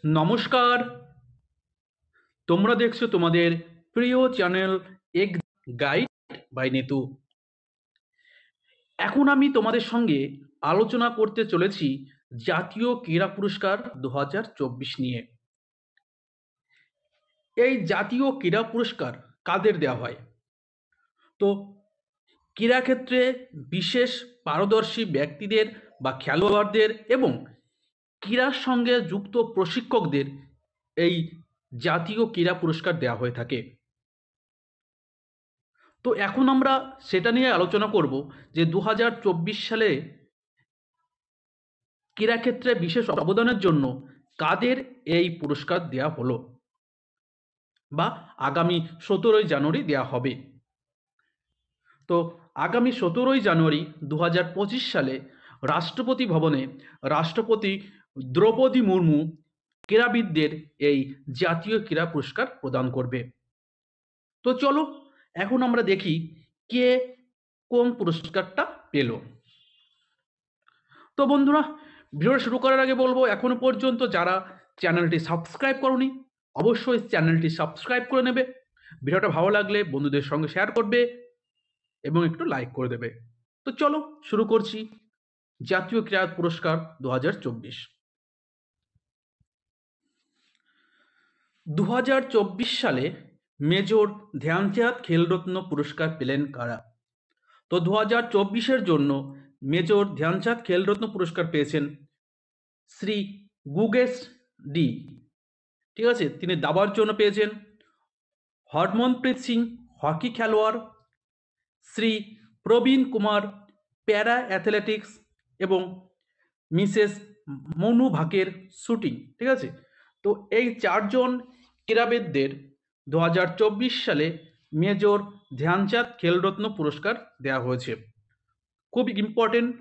নমস্কার। তোমরা দেখছো তোমাদের প্রিয় চ্যানেল এক গাইড বাই নিতু। এখন আমি তোমাদের সঙ্গে আলোচনা করতে চলেছি জাতীয় ক্রীড়া পুরস্কার 2024 নিয়ে। এই জাতীয় ক্রীড়া পুরস্কার কাদের দেওয়া হয়? তো ক্রীড়াক্ষেত্রে বিশেষ পারদর্শী ব্যক্তিদের বা খেলোয়াড়দের এবং ক্রীড়ার সঙ্গে যুক্ত প্রশিক্ষকদের এই জাতীয় ক্রীড়া পুরস্কার দেওয়া হয়ে থাকে। তো এখন আমরা সেটা নিয়ে আলোচনা করব যে 2024 সালে ক্রীড়াক্ষেত্রে বিশেষ অবদানের জন্য কাদের এই পুরস্কার দেওয়া হলো বা আগামী 17ই জানুয়ারি দেওয়া হবে। তো আগামী 17ই জানুয়ারি 2025 সালে রাষ্ট্রপতি ভবনে রাষ্ট্রপতি দ্রৌপদী মুর্মু ক্রীড়াবিদদের এই জাতীয় ক্রীড়া পুরস্কার প্রদান করবে। তো চলো এখন আমরা দেখি কে কোন পুরস্কারটা পেল। তো বন্ধুরা, ভিডিও শুরু করার আগে বলবো, এখনো পর্যন্ত যারা চ্যানেলটি সাবস্ক্রাইব করনি অবশ্যই চ্যানেলটি সাবস্ক্রাইব করে নেবে। ভিডিওটা ভালো লাগলে বন্ধুদের সঙ্গে শেয়ার করবে এবং একটু লাইক করে দেবে। তো চলো শুরু করছি জাতীয় ক্রীড়া পুরস্কার 2024। 2024 সালে মেজর ধ্যানচাঁদ খেলরত্ন পুরস্কার পেলেন কারা? তো 2024-এর জন্য মেজর ধ্যানচাঁদ খেলরত্ন পুরস্কার পেয়েছেন শ্রী গুগেশ ডি। ঠিক আছে, তিনি দাবার জন্য পেয়েছেন। হরমনপ্রীত সিং হকি খেলোয়াড়, শ্রী প্রবীণ কুমার প্যারা অ্যাথলেটিক্স এবং মিসেস মনু ভাকের শুটিং। ঠিক আছে, তো এই চারজন ক্রীড়াবিদদের 2024 সালে মেজর ধ্যানচাঁদ খেলরত্ন পুরস্কার দেওয়া হয়েছে। খুব ইম্পর্টেন্ট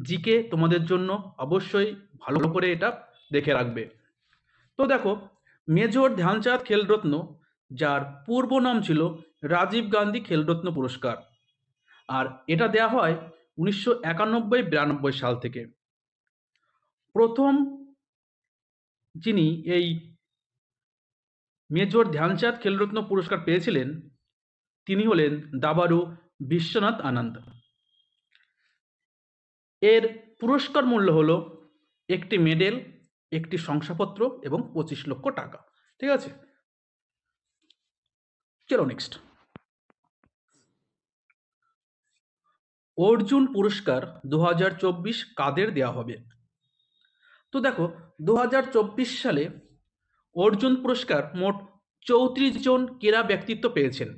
জিকে তোমাদের জন্য, অবশ্যই ভালো করে এটা দেখে রাখবে। তো দেখো, মেজর ধ্যানচাঁদ খেলরত্ন, যার পূর্ব নাম ছিল রাজীব গান্ধী খেলরত্ন পুরস্কার, আর এটা দেয়া হয় 1991-92 সাল থেকে। প্রথম যিনি এই মেজর ধ্যানচাঁদ খেলরত্ন পুরস্কার পেয়েছিলেন তিনি হলেন দাবাড়ু বিশ্বনাথ আনন্দ। এর পুরস্কার মূল্য হলো একটি মেডেল, একটি শংসাপত্র এবং 25 লক্ষ টাকা। ঠিক আছে, চলো নেক্সট। অর্জুন পুরস্কার 2024 কাদের দেওয়া হবে? তো দেখো, 2024 সালে অর্জুন পুরস্কার মোট 34 জন ক্রীড়া ব্যক্তিত্ব পেয়েছেন।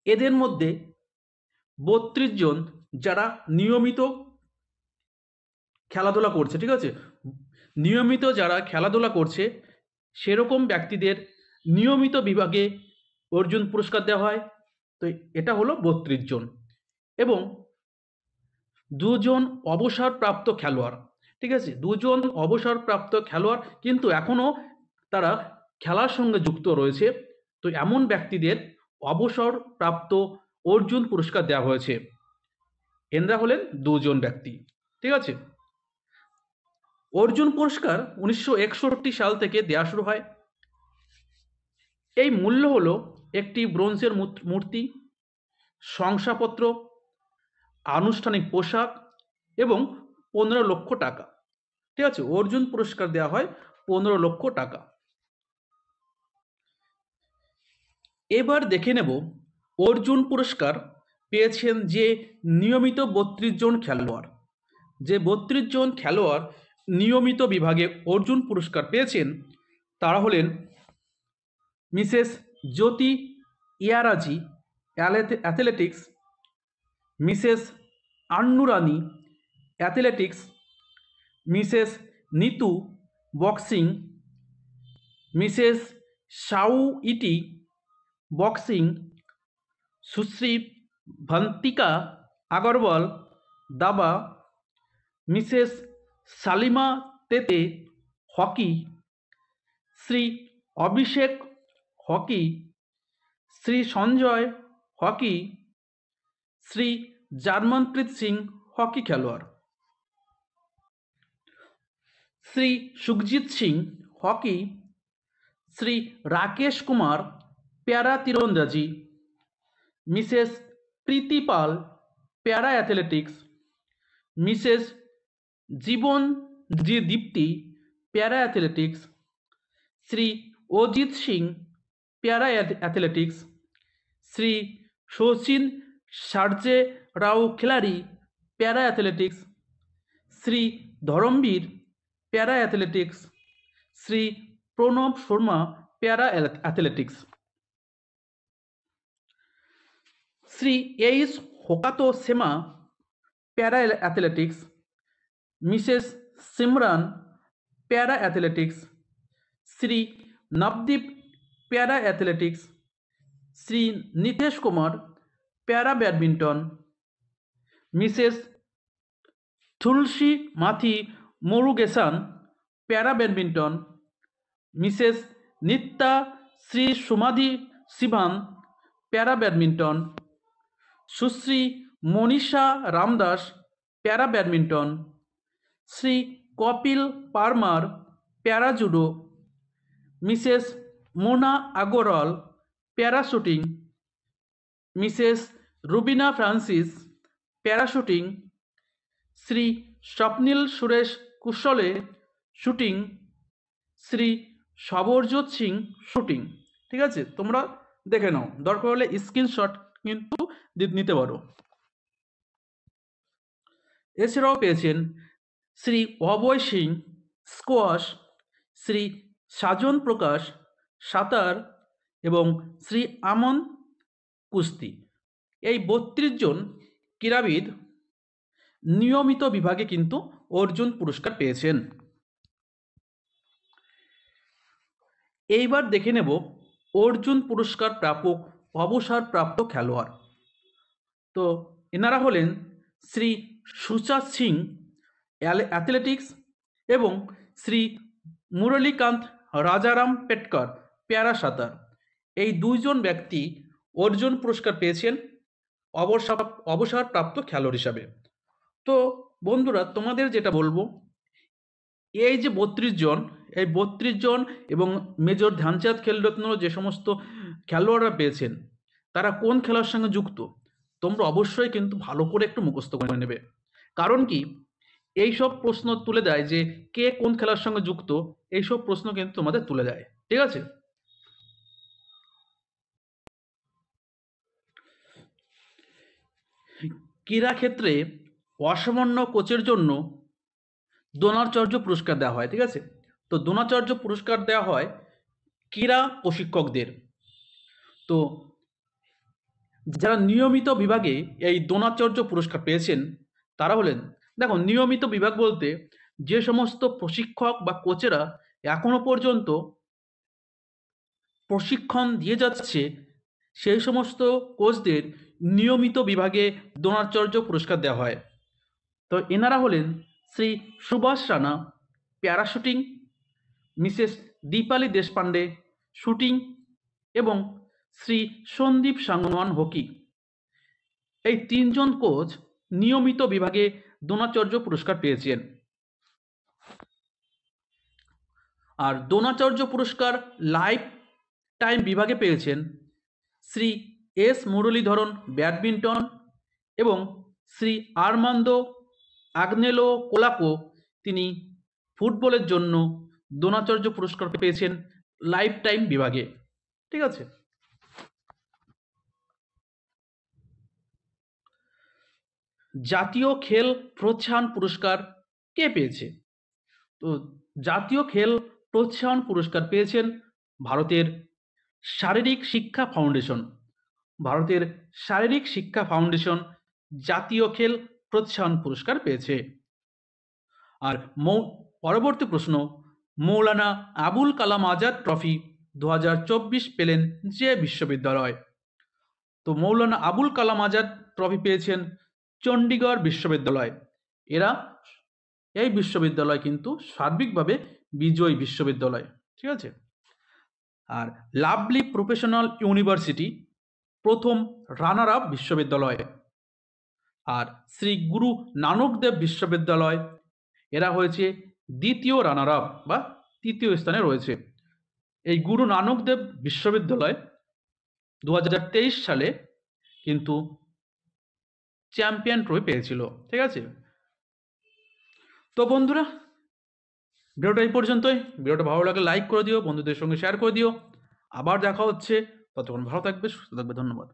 এদের মধ্যে 32 জন যারা নিয়মিত খেলাধুলা করছে। ঠিক আছে, নিয়মিত যারা খেলাধুলা করছে সেরকম ব্যক্তিদের নিয়মিত বিভাগে অর্জুন পুরস্কার দেওয়া হয়। তো এটা হলো 32 জন এবং দুজন অবসরপ্রাপ্ত খেলোয়াড়। ঠিক আছে, দুজন অবসরপ্রাপ্ত খেলোয়াড় কিন্তু এখনো তারা খেলার সঙ্গে যুক্ত রয়েছে। তো এমন ব্যক্তিদের অবসরপ্রাপ্ত অর্জুন পুরস্কার দেওয়া হয়েছে। এনরা হলেন দুজন ব্যক্তি। ঠিক আছে, অর্জুন পুরস্কার 1961 সাল থেকে দেওয়া শুরু হয়। এই মূল্য হলো একটি ব্রোঞ্জের মূর্তি, শংসাপত্র, আনুষ্ঠানিক পোশাক এবং 15 লক্ষ টাকা। ঠিক আছে, অর্জুন পুরস্কার দেওয়া হয় 15 লক্ষ টাকা। এবার দেখে নেব অর্জুন পুরস্কার পেয়েছেন যে নিয়মিত 32 জন খেলোয়াড়। যে 32 জন খেলোয়াড় নিয়মিত বিভাগে অর্জুন পুরস্কার পেয়েছেন তারা হলেন Mrs Jyoti Yarraji athletics, Mrs Annu Rani athletics, Mrs Nitu boxing, Mrs Saweety boxing, Sushri Vantika Agrawal দাবা, Mrs Salima Tete hockey, Shri Abhishek hockey, Shri Sanjay hockey, Shri Jarmanpreet Singh hockey খেলোয়াড়। শ্রী সুখজিৎ সিং হকি, শ্রী রাকেশ কুমার প্যারা তীরন্দাজি, মিসেস প্রীতি পাল প্যারা অ্যাথলেটিক্স, মিসেস জীবন জি দীপ্তি প্যারা athletics, Shri Ajit Singh para athletics, Shri Sachin Sarjerao খিলাড়ি প্যারা অ্যাথলেটিক্স, শ্রী ধরমবীর প্যারা অ্যাথলেটিক্স, শ্রী প্রণব শর্মা প্যারা অ্যাথলেটিক্স, শ্রী এইস Hokato সেমা para athletics, Mrs Simran প্যারা athletics, Shri Navdeep প্যারা athletics, Shri Nitesh Kumar প্যারা ব্যাডমিন্টন, মিসেস তুলসী মাথি মুরুগেসান প্যারা ব্যাডমিন্টন, মিসেস নিত্যা শ্রী সুমাধি সিভান প্যারা ব্যাডমিন্টন, সুশ্রী মনীষা রামদাস প্যারা ব্যাডমিন্টন, শ্রী কপিল পারমার প্যারা জুডো, মিসেস মোনা আগরওয়াল প্যারা শুটিং, মিসেস রুবিনা ফ্রান্সিস প্যারা শুটিং, শ্রী স্বপ্নীল সুরেশ কুশলে শুটিং, শ্রী সবরজোৎ সিং শুটিং। ঠিক আছে, তোমরা দেখে নাও, দরকার হলে স্ক্রিনশট কিন্তু নিতে পারো। এছাড়াও পেয়েছেন শ্রী অভয় সিং স্কোয়াশ, শ্রী সাজন প্রকাশ সাঁতার এবং শ্রী আমন কুস্তি। এই 32 জন ক্রীড়াবিদ নিয়মিত বিভাগে কিন্তু অর্জুন পুরস্কার পেয়েছেন। এইবার দেখে নেব অর্জুন পুরস্কার প্রাপক অবসরপ্রাপ্ত খেলোয়াড়। তো এনারা হলেন শ্রী সুচাঁদ সিং অ্যাথলেটিক্স এবং শ্রী মুরলীকান্ত রাজারাম পেটকর প্যারা সাঁতার। এই দুইজন ব্যক্তি অর্জুন পুরস্কার পেয়েছেন অবসরপ্রাপ্ত খেলোয়াড় হিসাবে। তো বন্ধুরা, তোমাদের যেটা বলবো, এই যে 32 জন, এই 32 জন এবং মেজর ধ্যানচাঁদ খেলরত্ন যে সমস্ত খেলোয়াড়রা পেয়েছেন, তারা কোন খেলার সঙ্গে যুক্ত, তোমরা অবশ্যই কিন্তু ভালো করে একটু মুখস্থ করে নেবে। কারণ কি, এইসব প্রশ্ন তুলে দেয় যে কে কোন খেলার সঙ্গে যুক্ত, এইসব প্রশ্ন কিন্তু তোমাদের তুলে দেয়। ঠিক আছে, ক্রীড়া ক্ষেত্রে অসামান্য কোচের জন্য দ্রোণাচার্য পুরস্কার দেওয়া হয়। ঠিক আছে, তো দ্রোণাচার্য পুরস্কার দেওয়া হয় ক্রীড়া প্রশিক্ষকদের। তো যারা নিয়মিত বিভাগে এই দ্রোণাচার্য পুরস্কার পেয়েছেন তারা হলেন, দেখো, নিয়মিত বিভাগ বলতে যে সমস্ত প্রশিক্ষক বা কোচেরা এখনো পর্যন্ত প্রশিক্ষণ দিয়ে যাচ্ছে, সেই সমস্ত কোচদের নিয়মিত বিভাগে দ্রোণাচার্য পুরস্কার দেওয়া হয়। তো এনারা হলেন Shri Subhash Rana parachuting, Mrs Dipali Deshpande shooting এবং শ্রী সন্দীপ সাংওয়ান হকি। এই 3 জন কোচ নিয়মিত বিভাগে দ্রোণাচার্য পুরস্কার পেয়েছেন। আর দ্রোণাচার্য পুরস্কার লাইফ টাইম বিভাগে পেয়েছেন শ্রী এস মুরলীধরন ব্যাডমিন্টন এবং শ্রী আর্মান্দো আগ্নেলো কোলাকো, তিনি ফুটবলের জন্য দ্রোণাচার্য পুরস্কার পেয়েছেন লাইফ টাইম বিভাগে। ঠিক আছে, জাতীয় খেল প্রোৎসাহন পুরস্কার কে পেয়েছে? তো জাতীয় খেল প্রোৎসাহন পুরস্কার পেয়েছেন ভারতের শারীরিক শিক্ষা ফাউন্ডেশন। ভারতের শারীরিক শিক্ষা ফাউন্ডেশন জাতীয় খেল প্রোৎসাহন পুরস্কার পেয়েছে। আর পরবর্তী প্রশ্ন, মৌলানা আবুল কালাম আজাদ ট্রফি 2024 পেলেন যে বিশ্ববিদ্যালয়? তো মৌলানা আবুল কালাম আজাদ ট্রফি পেয়েছেন চণ্ডীগড় বিশ্ববিদ্যালয়। এই বিশ্ববিদ্যালয় কিন্তু সার্বিকভাবে বিজয়ী বিশ্ববিদ্যালয়। ঠিক আছে, আর লাভলি প্রফেশনাল ইউনিভার্সিটি প্রথম রানার আপ বিশ্ববিদ্যালয়। আর শ্রী গুরু নানক দেব বিশ্ববিদ্যালয়, এরা হয়েছে দ্বিতীয় রানার আপ বা তৃতীয় স্থানে রয়েছে। এই গুরু নানক দেব বিশ্ববিদ্যালয় 2023 সালে কিন্তু চ্যাম্পিয়ন ট্রফি পেয়েছিল। ঠিক আছে, তো বন্ধুরা ভিডিওটা এই পর্যন্তই। ভিডিওটা ভালো লাগলে লাইক করে দিও, বন্ধুদের সঙ্গে শেয়ার করে দিও। আবার দেখা হচ্ছে, ততক্ষণ ভালো থাকবে, সুস্থ থাকবে। ধন্যবাদ।